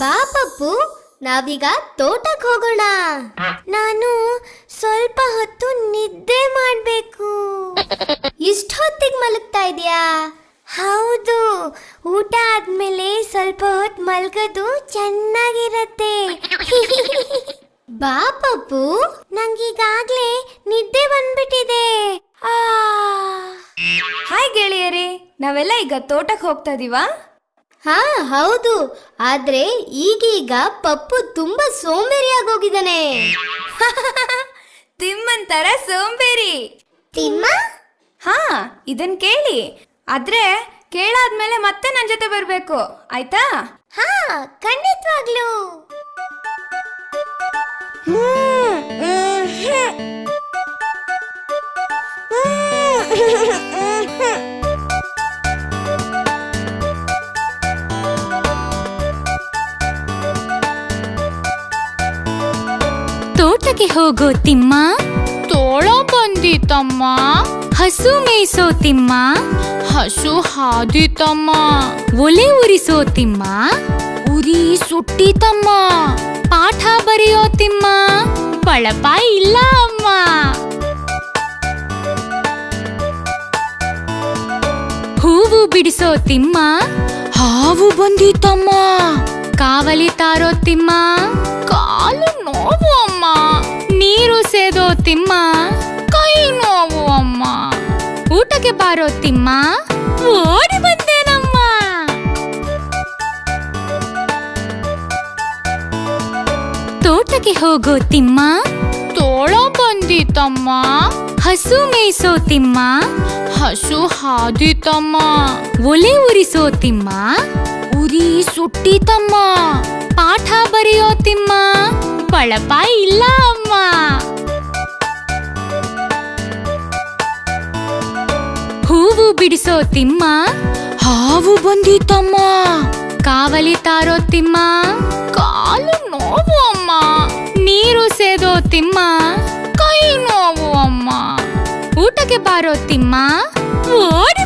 ಬಾ ಪಪ್ಪು, ನಾವೀಗ ತೋಟಕ್ಕೆ ಹೋಗೋಣ. ನಾನು ಸ್ವಲ್ಪ ಹೊತ್ತು ನಿದ್ದೆ ಮಾಡ್ಬೇಕು. ಇಷ್ಟು ಹೊತ್ತಿಗೆ ಮಲಗ್ತಾ ಇದೀಯಾ? ಹೌದು, ಊಟ ಆದ್ಮೇಲೆ ಸ್ವಲ್ಪ ಹೊತ್ತು ಮಲ್ಗೋದು ಚೆನ್ನಾಗಿರತ್ತೆ. ಬಾ ಪಪ್ಪು, ನಂಗೀಗಾಗ್ಲೇ ನಿದ್ದೆ ಬಂದ್ಬಿಟ್ಟಿದೆ. ಹಾಯ್ ಗೆಳೆಯರೇ, ನಾವೆಲ್ಲ ಈಗ ತೋಟಕ್ಕೆ ಹೋಗ್ತಾ ಇದೀವಾ? ಹಾ ಹೌದು, ಆದ್ರೆ ಈಗೀಗ ಪಪ್ಪು ತುಂಬಾ ಸೋಂಬೇರಿಯಾಗೋಗಿದ್ದಾನೆ. ತಿಮ್ಮನ್ ತರ ಸೋಂಬೇರಿ. ತಿಮ್ಮ? ಹಾ, ಇದನ್ ಕೇಳಿ. ಆದ್ರೆ ಕೇಳಾದ್ಮೇಲೆ ಮತ್ತೆ ನನ್ ಜೊತೆ ಬರ್ಬೇಕು, ಆಯ್ತಾ? ಹಾ, ಖಂಡಿತವಾಗ್ಲೂ. ತೋಟಕ್ಕೆ ಹೋಗೋ ತಿಮ್ಮ, ತೋಳ ಬಂದಿತಮ್ಮ. ಹಸು ಮೇಯಿಸೋ ತಿಮ್ಮ, ಹಸು ಹಾದಿತಮ್ಮ. ಒಲೆ ಉರಿಸೋ ತಿಮ್ಮ, ಉರಿ ಸುಟ್ಟಿತಮ್ಮ. ಪಾಠ ಬರೆಯೋ ತಿಮ್ಮ, ಬಳಪ ಇಲ್ಲ ಅಮ್ಮ. ಹೂವು ಬಿಡಿಸೋ ತಿಮ್ಮ, ಹಾವು ಬಂದಿತಮ್ಮ. ಕಾವಲಿ ತಾರೋ ತಿಮ್ಮ, ಕಾಲು ನೋವು ಅಮ್ಮ. ನೀರು ಸೇದೋ ತಿಮ್ಮ, ಕೈ ನೋವು ಅಮ್ಮ. ಊಟಕ್ಕೆ ಬಾರೋ ತಿಮ್ಮ, ಓಡಿ ಬಂದೇನಮ್ಮ. ತೋಟಕ್ಕೆ ಹೋಗೋ ತಿಮ್ಮ, ತೋಳ ಬಂದಿತಮ್ಮ. ಹಸು ಮೇಯಿಸೋ ತಿಮ್ಮ, ಹಸು ಹಾದಿತಮ್ಮ. ಒಲೆ ಉರಿಸೋ ತಿಮ್ಮ, ಉರಿ ಸುಟ್ಟಿತಮ್ಮ. ಪಾಠ ಬರೆಯೋ ತಿಮ್ಮ, ಬಳಪ ಇಲ್ಲ ಅಮ್ಮ. ಹೂವು ಬಿಡಿಸೋ ತಿಮ್ಮ, ಹಾವು ಬಂದಿತಮ್ಮ. ಕಾವಲಿ ತಾರೋ ತಿಮ್ಮ, ಕಾಲು ನೋವು ಅಮ್ಮ. ನೀರು ಸೇದೋ ತಿಮ್ಮ, ಕೈ ನೋವು ಅಮ್ಮ. ಊಟಕ್ಕೆ ಬಾರೋ ತಿಮ್ಮ, ಓಡಿ